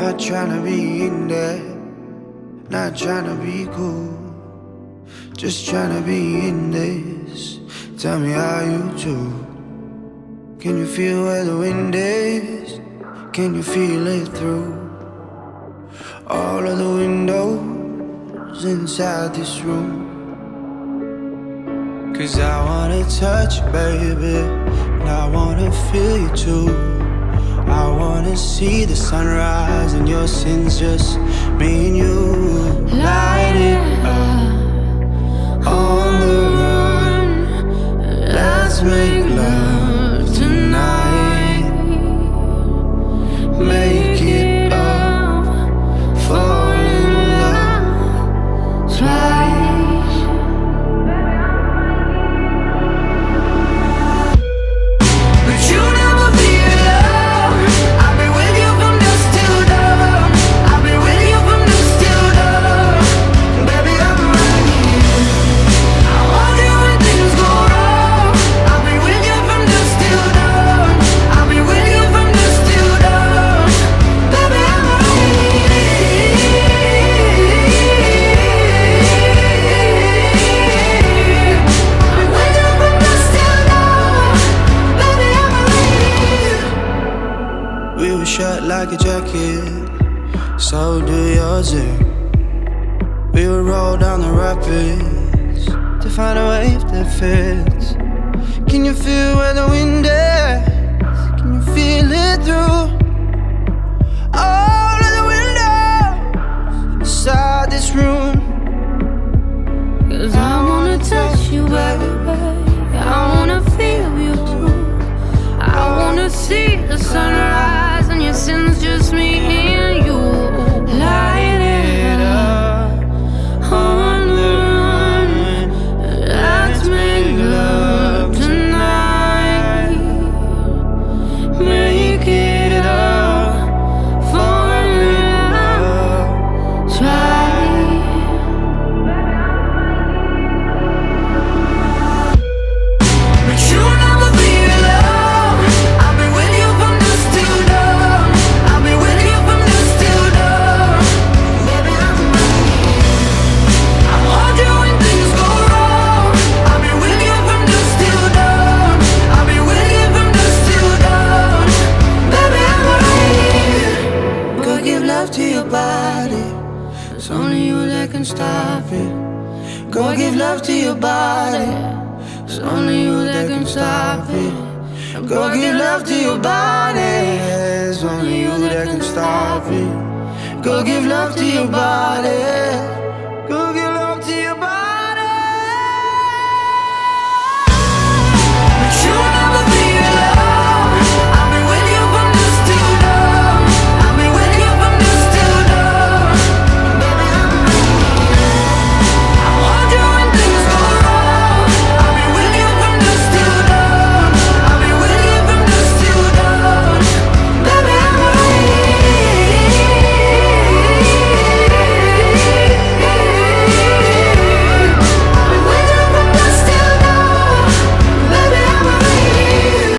Not tryna be in there, not tryna be cool, just tryna be in this. Tell me how you do. Can you feel where the wind is? Can you feel it through all of the windows inside this room? 'Cause I wanna touch you, baby, and I wanna feel you too. I wanna see the sunrise and your sins, just me and you. Light it up on the run. Let's make love tonight. Make it up, fall in love twice. But you never be alone. I've been with you from dusk till dawn. I've been with you from dusk till dawn. Baby, I'm right here. I want you when things go wrong. I'll be with you from dusk till dawn. I'll be with you from dusk till dawn. Baby, I'm right here. I'm with you from dusk till dawn. Baby, I'm right here. We were shut like a jacket, so do yours. We would roll down the rapids to find a wave that fits. Can you feel where the wind is? Can you feel it through all of the windows inside this room? 'Cause I wanna touch you, baby. I wanna feel you too. I wanna see the sunrise and your sins, just me and you. Light it up on the run. Let's make love tonight. Make it up, fall in love twice. But you'll never be alone. I've been with you from dusk till dawn. I'll be with you from dusk till dawn. Baby, I'm right here. I want you when things go wrong. I'll be with you from dusk till dawn. I'll be with you from dusk till dawn. Baby, I'm right here. Go give love to your body. It's only you that can stop it. Go give love to your body. It's only you that can stop it. Go give love to your body. It's only you that can stop it. Go give love to your body.